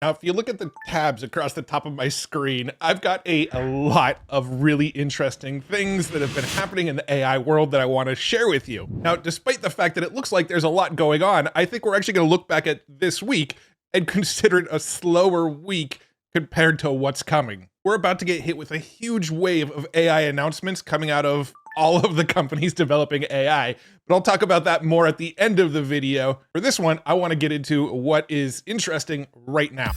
Now, if you look at the tabs across the top of my screen, I've got a lot of really interesting things that have been happening in the AI world that I want to share with you. Now, despite the fact that it looks like there's a lot going on, I think we're actually going to look back at this week and consider it a slower week compared to what's coming. We're about to get hit with a huge wave of AI announcements coming out of all of the companies developing AI, but I'll talk about that more at the end of the video. For this one, I want to get into what is interesting right now.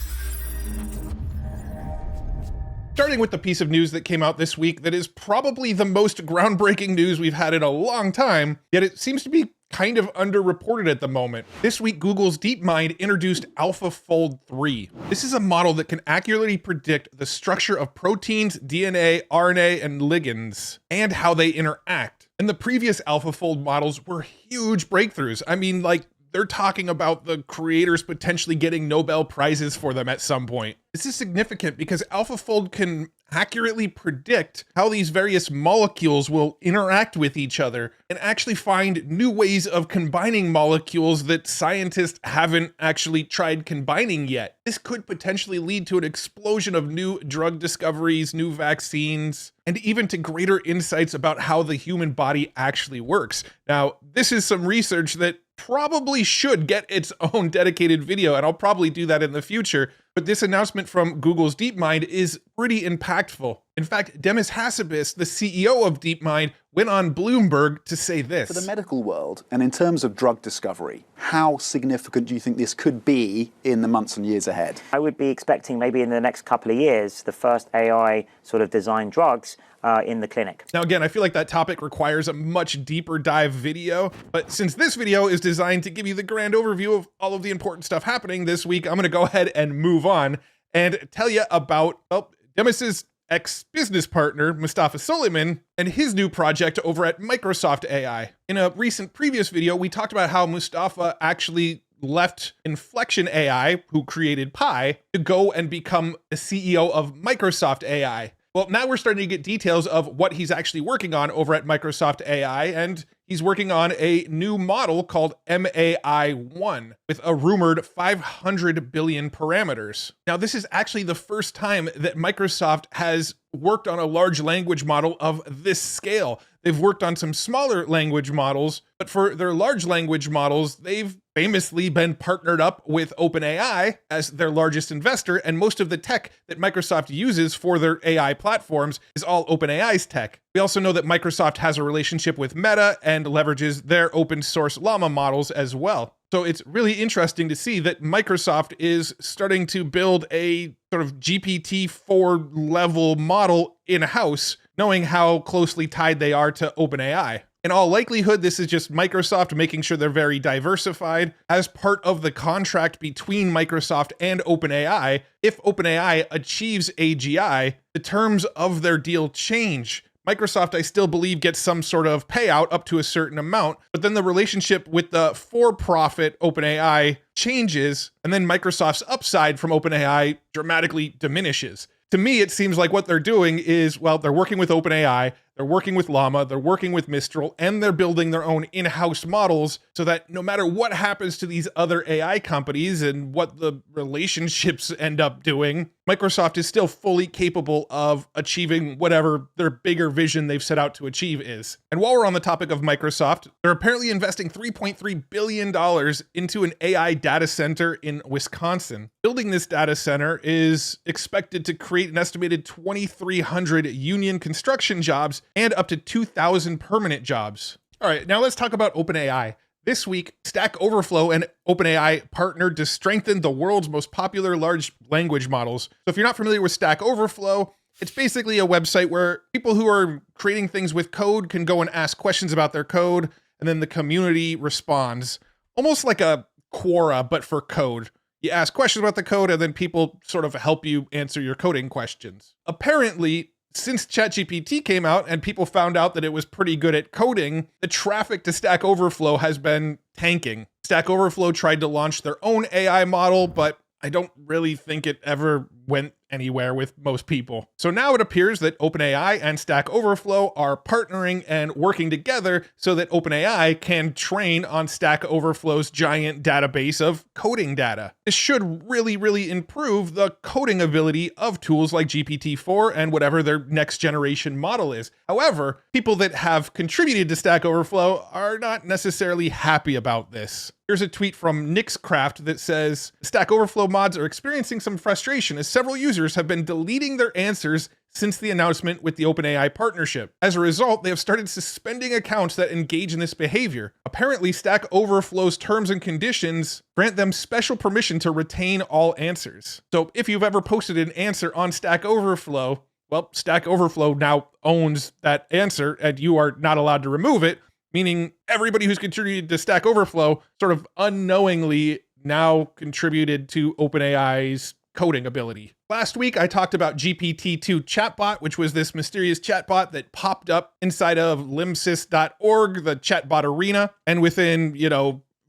Starting with the piece of news that came out this week that is probably the most groundbreaking news we've had in a long time, yet it seems to be kind of underreported at the moment. This week, Google's DeepMind introduced AlphaFold 3. This is a model that can accurately predict the structure of proteins, DNA, RNA, and ligands, and how they interact. And the previous AlphaFold models were huge breakthroughs. I mean, like, they're talking about the creators potentially getting Nobel Prizes for them at some point. This is significant because AlphaFold can accurately predict how these various molecules will interact with each other and actually find new ways of combining molecules that scientists haven't actually tried combining yet. This could potentially lead to an explosion of new drug discoveries, new vaccines, and even to greater insights about how the human body actually works. Now, this is some research that probably should get its own dedicated video, and I'll probably do that in the future. But this announcement from Google's DeepMind is pretty impactful. In fact, Demis Hassabis, the CEO of DeepMind, went on Bloomberg to say this. For the medical world, and in terms of drug discovery, how significant do you think this could be in the months and years ahead? I would be expecting maybe in the next couple of years, the first AI sort of designed drugs in the clinic. Now, again, I feel like that topic requires a much deeper dive video, but since this video is designed to give you the grand overview of all of the important stuff happening this week, I'm going to go ahead and move on and tell you about, well, Demis's ex-business partner, Mustafa Suleyman, and his new project over at Microsoft AI. In a recent previous video, we talked about how Mustafa actually left Inflection AI, who created Pi, to go and become the CEO of Microsoft AI. Well, now we're starting to get details of what he's actually working on over at Microsoft AI, and he's working on a new model called MAI-1 with a rumored 500 billion parameters. Now, this is actually the first time that Microsoft has worked on a large language model of this scale. They've worked on some smaller language models, but for their large language models, they've famously been partnered up with OpenAI as their largest investor, and most of the tech that Microsoft uses for their AI platforms is all OpenAI's tech. We also know that Microsoft has a relationship with Meta and leverages their open source Llama models as well. So it's really interesting to see that Microsoft is starting to build a sort of GPT-4 level model in-house, knowing how closely tied they are to OpenAI. In all likelihood, this is just Microsoft making sure they're very diversified. As part of the contract between Microsoft and OpenAI, if OpenAI achieves AGI, the terms of their deal change. Microsoft, I still believe, gets some sort of payout up to a certain amount, but then the relationship with the for-profit OpenAI changes, and then Microsoft's upside from OpenAI dramatically diminishes. To me, it seems like what they're doing is, well, they're working with OpenAI, they're working with Llama, they're working with Mistral, and they're building their own in-house models so that no matter what happens to these other AI companies and what the relationships end up doing, Microsoft is still fully capable of achieving whatever their bigger vision they've set out to achieve is. And while we're on the topic of Microsoft, they're apparently investing $3.3 billion into an AI data center in Wisconsin. Building this data center is expected to create an estimated 2,300 union construction jobs and up to 2,000 permanent jobs. All right, now let's talk about OpenAI. This week, Stack Overflow and OpenAI partnered to strengthen the world's most popular large language models. So if you're not familiar with Stack Overflow, it's basically a website where people who are creating things with code can go and ask questions about their code, and then the community responds. Almost like a Quora, but for code. You ask questions about the code, and then people sort of help you answer your coding questions. Apparently, since ChatGPT came out and people found out that it was pretty good at coding, the traffic to Stack Overflow has been tanking. Stack Overflow tried to launch their own AI model, but I don't really think it ever went anywhere with most people. So now it appears that OpenAI and Stack Overflow are partnering and working together so that OpenAI can train on Stack Overflow's giant database of coding data. This should really improve the coding ability of tools like GPT-4 and whatever their next generation model is. However, people that have contributed to Stack Overflow are not necessarily happy about this. Here's a tweet from Nixcraft that says, Stack Overflow mods are experiencing some frustration as several users have been deleting their answers since the announcement with the OpenAI partnership. As a result, they have started suspending accounts that engage in this behavior. Apparently, Stack Overflow's terms and conditions grant them special permission to retain all answers. So if you've ever posted an answer on Stack Overflow, well, Stack Overflow now owns that answer and you are not allowed to remove it, meaning everybody who's contributed to Stack Overflow sort of unknowingly now contributed to OpenAI's coding ability. Last week, I talked about GPT-2 chatbot, which was this mysterious chatbot that popped up inside of limsys.org, the chatbot arena. And within,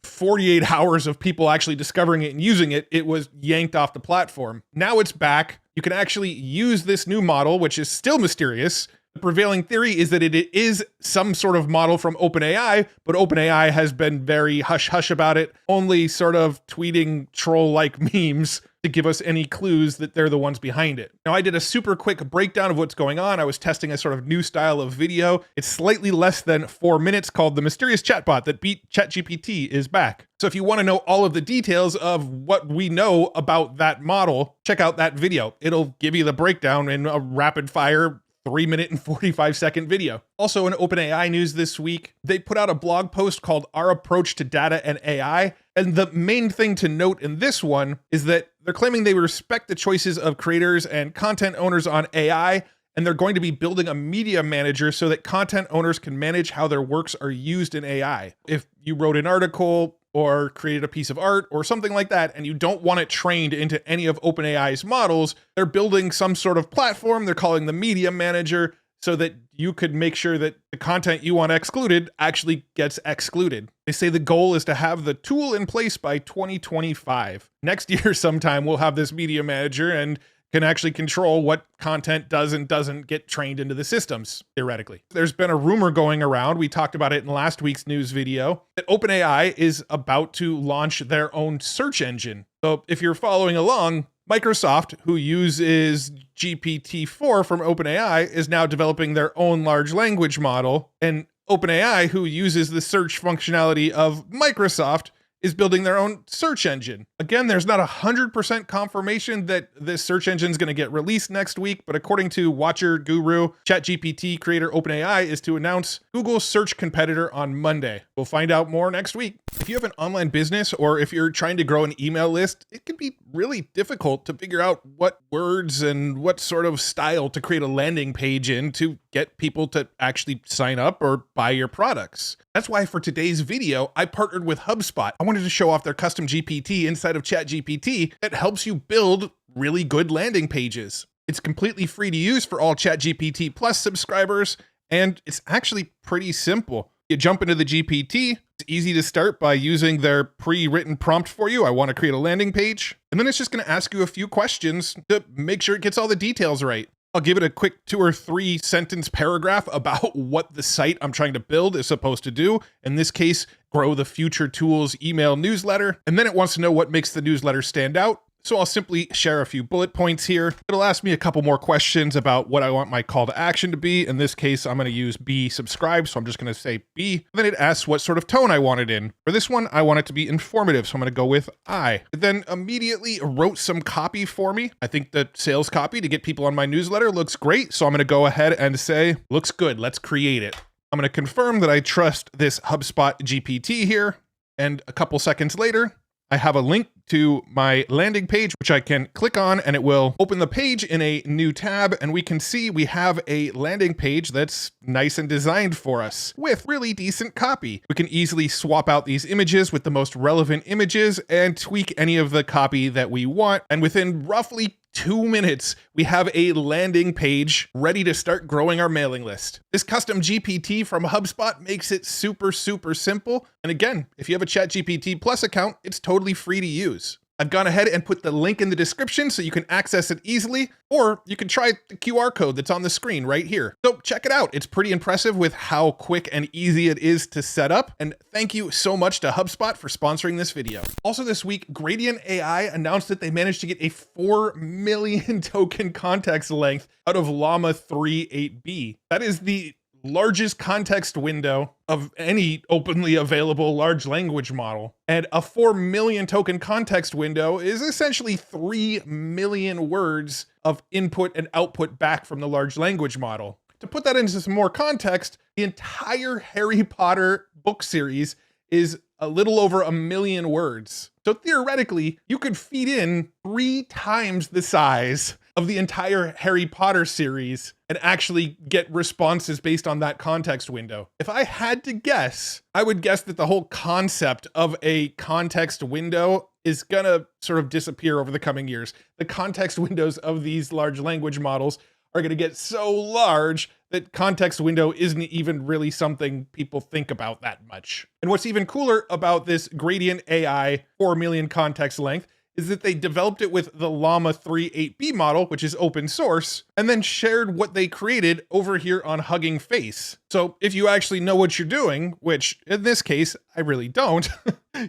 48 hours of people actually discovering it and using it, it was yanked off the platform. Now it's back. You can actually use this new model, which is still mysterious. The prevailing theory is that it is some sort of model from OpenAI, but OpenAI has been very hush-hush about it, only sort of tweeting troll-like memes to give us any clues that they're the ones behind it. Now, I did a super quick breakdown of what's going on. I was testing a sort of new style of video. It's slightly less than 4 minutes, called The Mysterious Chatbot That Beat ChatGPT is Back. So if you want to know all of the details of what we know about that model, check out that video. It'll give you the breakdown in a rapid-fire 3-minute and 45-second video. Also in OpenAI news this week, they put out a blog post called Our Approach to Data and AI. And the main thing to note in this one is that they're claiming they respect the choices of creators and content owners on AI, and they're going to be building a media manager so that content owners can manage how their works are used in AI. If you wrote an article or created a piece of art or something like that, and you don't want it trained into any of OpenAI's models, they're building some sort of platform they're calling the Media Manager so that you could make sure that the content you want excluded actually gets excluded. They say the goal is to have the tool in place by 2025. Next year sometime, we'll have this Media Manager and can actually control what content does and doesn't get trained into the systems, theoretically. There's been a rumor going around, we talked about it in last week's news video, that OpenAI is about to launch their own search engine. So if you're following along, Microsoft, who uses GPT-4 from OpenAI, is now developing their own large language model, and OpenAI, who uses the search functionality of Microsoft, is building their own search engine. Again, there's not 100% confirmation that this search engine is going to get released next week, but according to Watcher Guru, ChatGPT creator OpenAI is to announce Google's search competitor on Monday. We'll find out more next week. If you have an online business or if you're trying to grow an email list, it can be really difficult to figure out what words and what sort of style to create a landing page in to get people to actually sign up or buy your products. That's why for today's video, I partnered with HubSpot. I wanted to show off their custom GPT inside of ChatGPT that helps you build really good landing pages. It's completely free to use for all ChatGPT Plus subscribers, and it's actually pretty simple. You jump into the GPT. It's easy to start by using their pre-written prompt for you. I want to create a landing page. And then it's just going to ask you a few questions to make sure it gets all the details right. I'll give it a quick 2 or 3 sentence paragraph about what the site I'm trying to build is supposed to do. In this case, grow the Future Tools email newsletter. And then it wants to know what makes the newsletter stand out. So I'll simply share a few bullet points here. It'll ask me a couple more questions about what I want my call to action to be. In this case, I'm going to use be subscribe. So I'm just going to say be. Then it asks what sort of tone I want it in. For this one, I want it to be informative. So I'm going to go with I. It then immediately wrote some copy for me. I think the sales copy to get people on my newsletter looks great. So I'm going to go ahead and say, looks good. Let's create it. I'm going to confirm that I trust this HubSpot GPT here. And a couple seconds later, I have a link to my landing page, which I can click on, and it will open the page in a new tab. And we can see we have a landing page that's nice and designed for us with really decent copy. We can easily swap out these images with the most relevant images and tweak any of the copy that we want. And within roughly 2 minutes, we have a landing page ready to start growing our mailing list. This custom GPT from HubSpot makes it super simple. And again, if you have a ChatGPT Plus account, it's totally free to use. I've gone ahead and put the link in the description so you can access it easily, or you can try the QR code that's on the screen right here. So check it out. It's pretty impressive with how quick and easy it is to set up. And thank you so much to HubSpot for sponsoring this video. Also this week, Gradient AI announced that they managed to get a 4 million token context length out of Llama 3 8B. That is the largest context window of any openly available large language model. And a 4 million token context window is essentially 3 million words of input and output back from the large language model. To put that into some more context, the entire Harry Potter book series is a little over 1 million words. So theoretically, you could feed in 3 times the size of the entire Harry Potter series and actually get responses based on that context window. If I had to guess, I would guess that the whole concept of a context window is gonna sort of disappear over the coming years. The context windows of these large language models are gonna get so large that context window isn't even really something people think about that much. And what's even cooler about this Gradient AI 4 million context length is that they developed it with the Llama 3 8B model, which is open source, and then shared what they created over here on Hugging Face. So if you actually know what you're doing, which in this case, I really don't,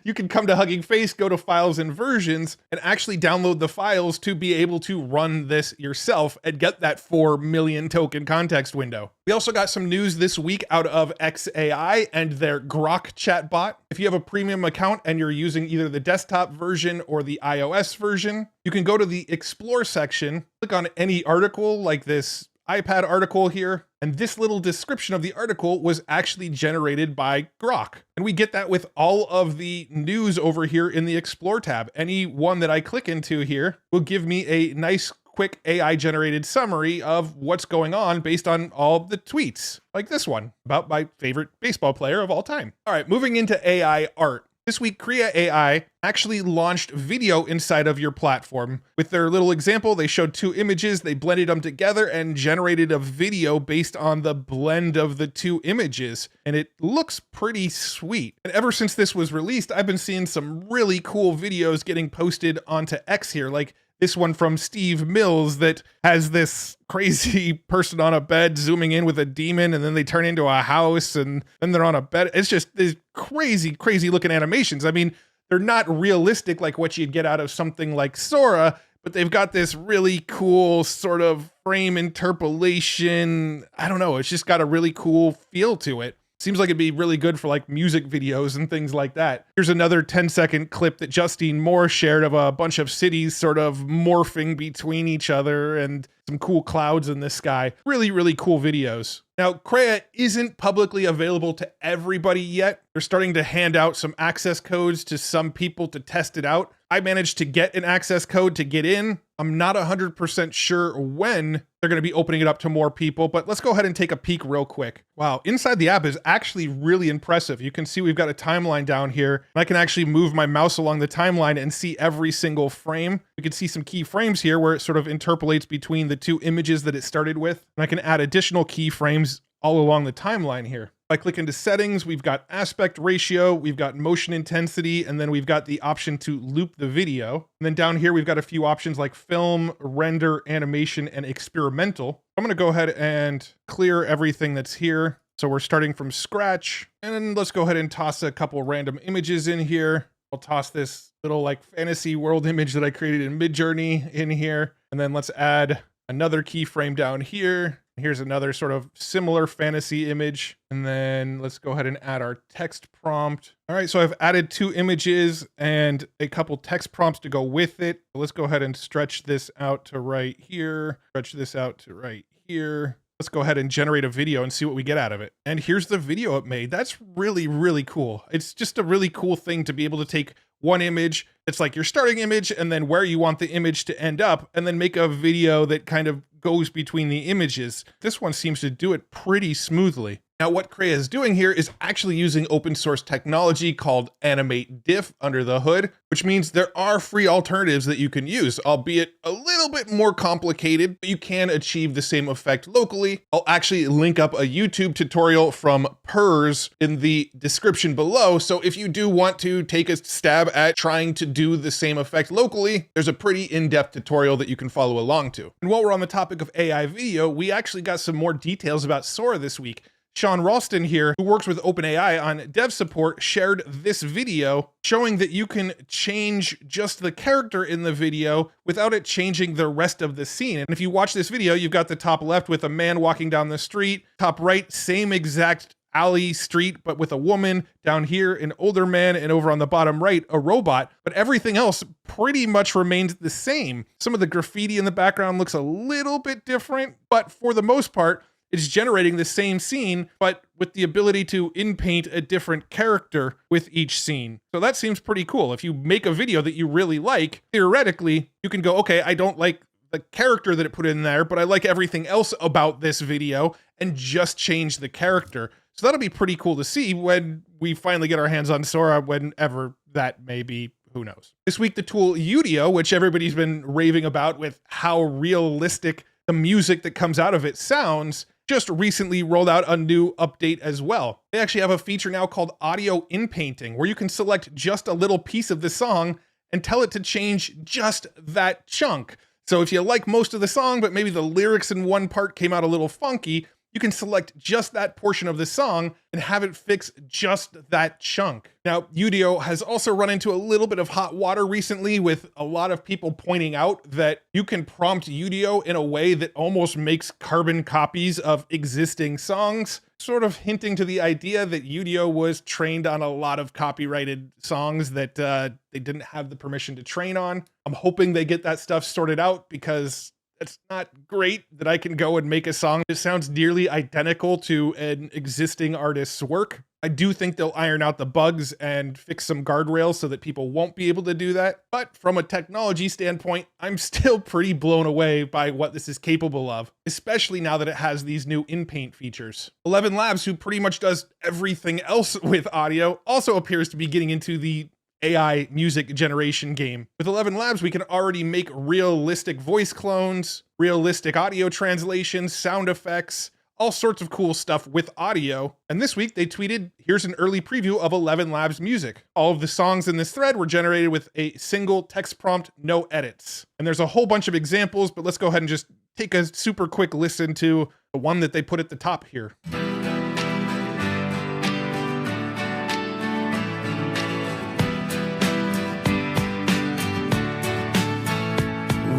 you can come to Hugging Face, go to Files and Versions, and actually download the files to be able to run this yourself and get that 4 million token context window. We also got some news this week out of XAI and their Grok chatbot. If you have a premium account and you're using either the desktop version or the iOS version, you can go to the Explore section, click on any article like this iPad article here, and this little description of the article was actually generated by Grok. And we get that with all of the news over here in the Explore tab. Any one that I click into here will give me a nice quick AI generated summary of what's going on based on all the tweets, like this one about my favorite baseball player of all time. All right, moving into AI art. This week, Krea AI actually launched video inside of your platform. With their little example, they showed 2 images, they blended them together and generated a video based on the blend of the 2 images. And it looks pretty sweet. And ever since this was released, I've been seeing some really cool videos getting posted onto X here, like this one from Steve Mills that has this crazy person on a bed zooming in with a demon, and then they turn into a house, and then they're on a bed. It's just these crazy, crazy looking animations. I mean, they're not realistic like what you'd get out of something like Sora, but they've got this really cool sort of frame interpolation. I don't know. It's just got a really cool feel to it. Seems like it'd be really good for like music videos and things like that. Here's another 10-second clip that Justine Moore shared of a bunch of cities sort of morphing between each other and some cool clouds in the sky. Really, really cool videos. Now, Krea isn't publicly available to everybody yet. They're starting to hand out some access codes to some people to test it out. I managed to get an access code to get in. I'm not 100% sure when they're going to be opening it up to more people, but let's go ahead and take a peek real quick. Wow, inside the app is actually really impressive. You can see we've got a timeline down here, and I can actually move my mouse along the timeline and see every single frame. We can see some key frames here where it sort of interpolates between the 2 images that it started with, and I can add additional keyframes all along the timeline here. If I click into settings, we've got aspect ratio, we've got motion intensity, and then we've got the option to loop the video. And then down here, we've got a few options like film, render, animation, and experimental. I'm gonna go ahead and clear everything that's here. So we're starting from scratch. And then let's go ahead and toss a couple random images in here. I'll toss this little like fantasy world image that I created in Midjourney in here. And then let's add another keyframe down here. Here's another sort of similar fantasy image. And then let's go ahead and add our text prompt. All right, so I've added 2 images and a couple text prompts to go with it. So let's go ahead and stretch this out to right here. Stretch this out to right here. Let's go ahead and generate a video and see what we get out of it. And here's the video it made. That's really, really cool. It's just a really cool thing to be able to take one image, it's like your starting image, and then where you want the image to end up, and then make a video that kind of goes between the images. This one seems to do it pretty smoothly. Now, what Krea is doing here is actually using open source technology called Animate Diff under the hood, which means there are free alternatives that you can use, albeit a little bit more complicated, but you can achieve the same effect locally. I'll actually link up a YouTube tutorial from Purrs in the description below, so if you do want to take a stab at trying to do the same effect locally, there's a pretty in-depth tutorial that you can follow along to. And while we're on the topic of AI video, we actually got some more details about Sora this week. Sean Ralston here, who works with OpenAI on dev support, shared this video showing that you can change just the character in the video without it changing the rest of the scene. And if you watch this video, you've got the top left with a man walking down the street, top right, same exact alley street, but with a woman, down here an older man, and over on the bottom right, a robot, but everything else pretty much remains the same. Some of the graffiti in the background looks a little bit different, but for the most part, it's generating the same scene, but with the ability to in-paint a different character with each scene. So that seems pretty cool. If you make a video that you really like, theoretically, you can go, okay, I don't like the character that it put in there, but I like everything else about this video, and just change the character. So that'll be pretty cool to see when we finally get our hands on Sora, whenever that may be. Who knows? This week, the tool Udio, which everybody's been raving about with how realistic the music that comes out of it sounds, just recently rolled out a new update as well. They actually have a feature now called Audio Inpainting, where you can select just a little piece of the song and tell it to change just that chunk. So if you like most of the song, but maybe the lyrics in one part came out a little funky, you can select just that portion of the song and have it fix just that chunk. Now, Udio has also run into a little bit of hot water recently, with a lot of people pointing out that you can prompt Udio in a way that almost makes carbon copies of existing songs, sort of hinting to the idea that Udio was trained on a lot of copyrighted songs that they didn't have the permission to train on. I'm hoping they get that stuff sorted out, because it's not great that I can go and make a song that sounds nearly identical to an existing artist's work. I do think they'll iron out the bugs and fix some guardrails so that people won't be able to do that. But from a technology standpoint, I'm still pretty blown away by what this is capable of, especially now that it has these new in-paint features. ElevenLabs, who pretty much does everything else with audio, also appears to be getting into the AI music generation game. With ElevenLabs, we can already make realistic voice clones, realistic audio translations, sound effects, all sorts of cool stuff with audio. And this week they tweeted, here's an early preview of ElevenLabs music. All of the songs in this thread were generated with a single text prompt, no edits. And there's a whole bunch of examples, but let's go ahead and just take a super quick listen to the one that they put at the top here.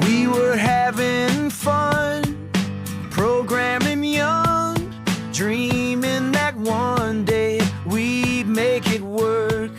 We were having fun, programming young, dreaming that one day we'd make it work.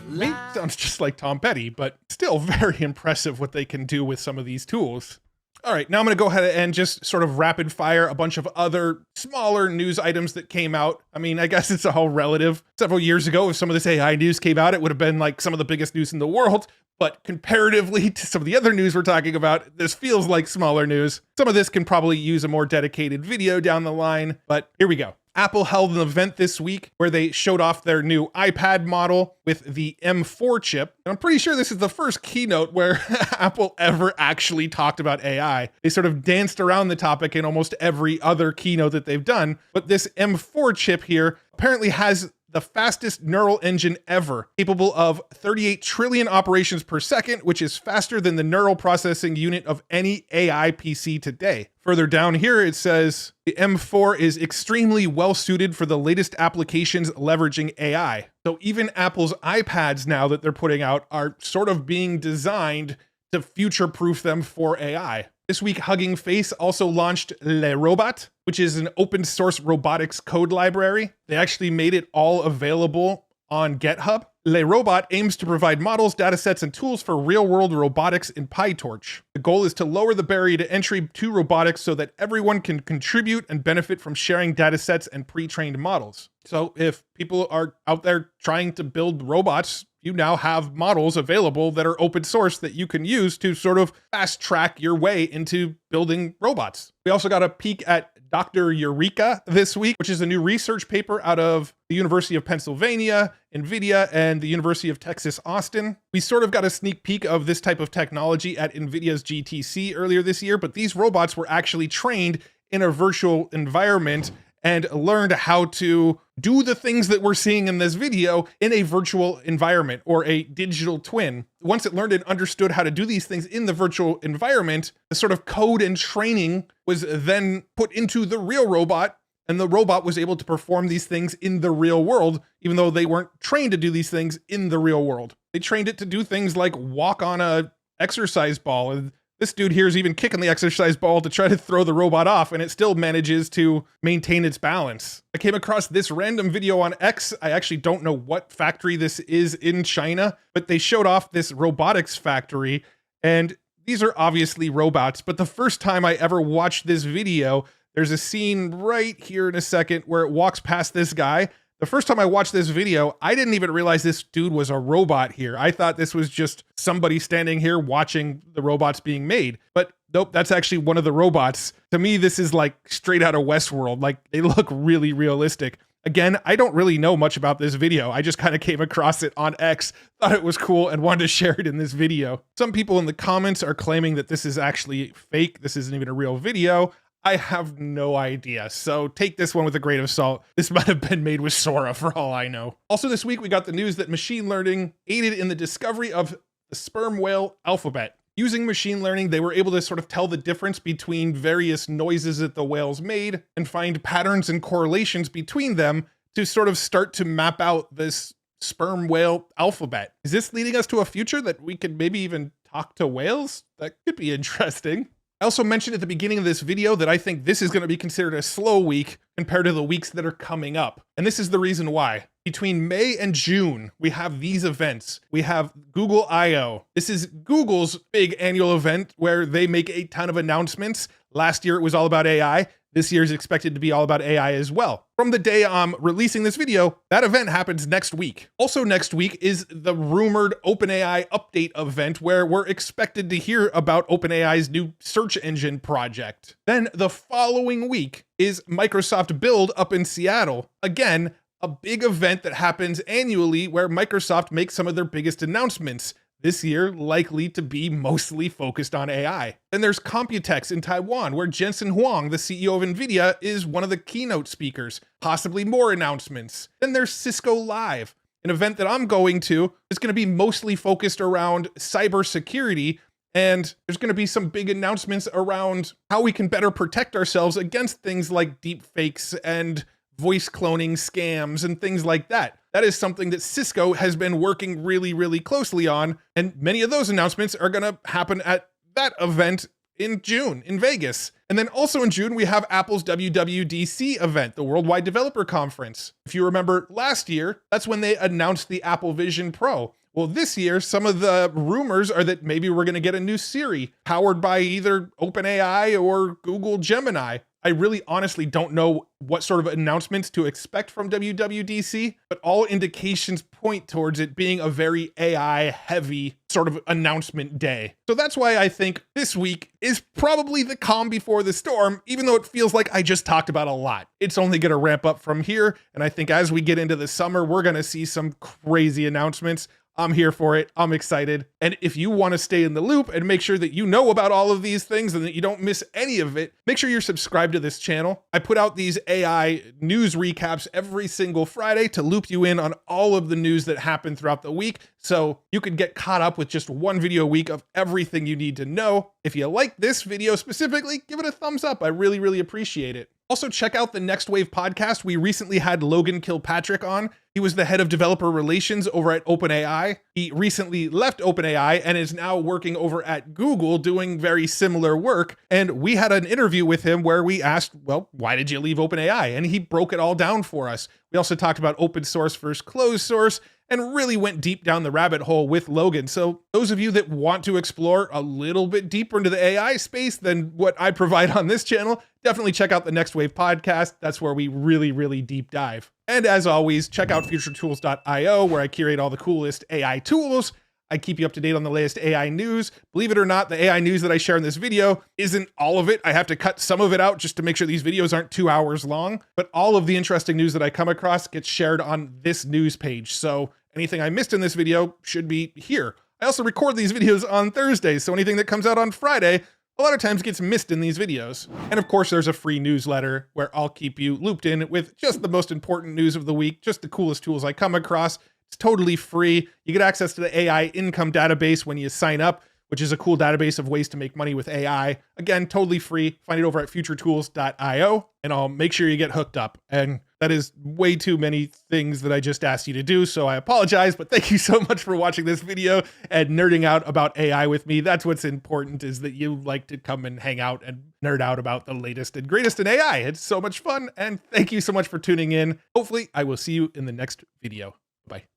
Me sounds just like Tom Petty, but still very impressive what they can do with some of these tools. All right, now I'm going to go ahead and just sort of rapid fire a bunch of other smaller news items that came out. I mean, I guess it's all relative. Several years ago, if some of this AI news came out, it would have been like some of the biggest news in the world. But comparatively to some of the other news we're talking about, this feels like smaller news. Some of this can probably use a more dedicated video down the line, but here we go. Apple held an event this week where they showed off their new iPad model with the M4 chip. And I'm pretty sure this is the first keynote where Apple ever actually talked about AI. They sort of danced around the topic in almost every other keynote that they've done. But this M4 chip here apparently has the fastest neural engine ever, capable of 38 trillion operations per second, which is faster than the neural processing unit of any AI PC today. Further down here, it says the M4 is extremely well suited for the latest applications leveraging AI. So even Apple's iPads now that they're putting out are sort of being designed to future-proof them for AI. This week, Hugging Face also launched LeRobot, which is an open source robotics code library. They actually made it all available on GitHub. LeRobot aims to provide models, datasets, and tools for real-world robotics in PyTorch. The goal is to lower the barrier to entry to robotics so that everyone can contribute and benefit from sharing datasets and pre-trained models. So if people are out there trying to build robots, you now have models available that are open source that you can use to sort of fast track your way into building robots. We also got a peek at DrEureka this week, which is a new research paper out of the University of Pennsylvania, NVIDIA, and the University of Texas, Austin. We sort of got a sneak peek of this type of technology at NVIDIA's GTC earlier this year, but these robots were actually trained in a virtual environment and learned how to do the things that we're seeing in this video in a virtual environment or a digital twin. Once it learned and understood how to do these things in the virtual environment, the sort of code and training was then put into the real robot, and the robot was able to perform these things in the real world, even though they weren't trained to do these things in the real world. They trained it to do things like walk on a exercise ball, and this dude here is even kicking the exercise ball to try to throw the robot off, and it still manages to maintain its balance. I came across this random video on X. I actually don't know what factory this is in China, but they showed off this robotics factory, and these are obviously robots. But the first time I ever watched this video, there's a scene right here in a second where it walks past this guy. The first time I watched this video, I didn't even realize this dude was a robot here. I thought this was just somebody standing here watching the robots being made. But nope, that's actually one of the robots. To me, this is like straight out of Westworld. Like, they look really realistic. Again, I don't really know much about this video. I just kind of came across it on X, thought it was cool, and wanted to share it in this video. Some people in the comments are claiming that this is actually fake. This isn't even a real video. I have no idea, so take this one with a grain of salt. This might have been made with Sora for all I know. Also this week, we got the news that machine learning aided in the discovery of the sperm whale alphabet. Using machine learning, they were able to sort of tell the difference between various noises that the whales made and find patterns and correlations between them to sort of start to map out this sperm whale alphabet. Is this leading us to a future that we could maybe even talk to whales? That could be interesting. I also mentioned at the beginning of this video that I think this is going to be considered a slow week compared to the weeks that are coming up. And this is the reason why. Between May and June, we have these events. We have Google I/O. This is Google's big annual event where they make a ton of announcements. Last year, it was all about AI. This year is expected to be all about AI as well. From the day I'm releasing this video, that event happens next week. Also next week is the rumored OpenAI update event where we're expected to hear about OpenAI's new search engine project. Then the following week is Microsoft Build up in Seattle. Again, a big event that happens annually where Microsoft makes some of their biggest announcements. This year, likely to be mostly focused on AI. Then there's Computex in Taiwan, where Jensen Huang, the CEO of NVIDIA, is one of the keynote speakers. Possibly more announcements. Then there's Cisco Live, an event that I'm going to. It's going to be mostly focused around cybersecurity, and there's going to be some big announcements around how we can better protect ourselves against things like deepfakes and voice cloning scams and things like that. That is something that Cisco has been working really closely on, and many of those announcements are going to happen at that event in June in Vegas. And then also in June, we have Apple's WWDC event, the Worldwide Developer Conference. If you remember last year, that's when they announced the Apple Vision Pro. Well, this year, some of the rumors are that maybe we're going to get a new Siri powered by either OpenAI or Google Gemini. I really honestly don't know what sort of announcements to expect from WWDC, but all indications point towards it being a very AI heavy sort of announcement day. So that's why I think this week is probably the calm before the storm, even though it feels like I just talked about a lot. It's only going to ramp up from here. And I think as we get into the summer, we're going to see some crazy announcements. I'm here for it. I'm excited. And if you want to stay in the loop and make sure that you know about all of these things and that you don't miss any of it, make sure you're subscribed to this channel. I put out these AI news recaps every single Friday to loop you in on all of the news that happened throughout the week, so you can get caught up with just one video a week of everything you need to know. If you like this video specifically, give it a thumbs up. I really appreciate it. Also, check out the Next Wave podcast. We recently had Logan Kilpatrick on. He was the head of developer relations over at OpenAI. He recently left OpenAI and is now working over at Google doing very similar work. And we had an interview with him where we asked, well, why did you leave OpenAI? And he broke it all down for us. We also talked about open source versus closed source and really went deep down the rabbit hole with Logan. So those of you that want to explore a little bit deeper into the AI space than what I provide on this channel, definitely check out the Next Wave podcast. That's where we really deep dive. And as always, check out futuretools.io, where I curate all the coolest AI tools. I keep you up to date on the latest AI news. Believe it or not, the AI news that I share in this video isn't all of it. I have to cut some of it out just to make sure these videos aren't 2 hours long, but all of the interesting news that I come across gets shared on this news page. So anything I missed in this video should be here. I also record these videos on Thursdays, so anything that comes out on Friday a lot of times gets missed in these videos. And of course, there's a free newsletter where I'll keep you looped in with just the most important news of the week, just the coolest tools I come across. It's totally free. You get access to the AI income database when you sign up, which is a cool database of ways to make money with AI. Again, totally free. Find it over at futuretools.io, and I'll make sure you get hooked up. And that is way too many things that I just asked you to do, so I apologize, but thank you so much for watching this video and nerding out about AI with me. That's what's important, is that you like to come and hang out and nerd out about the latest and greatest in AI. It's so much fun, and thank you so much for tuning in. Hopefully, I will see you in the next video. Bye.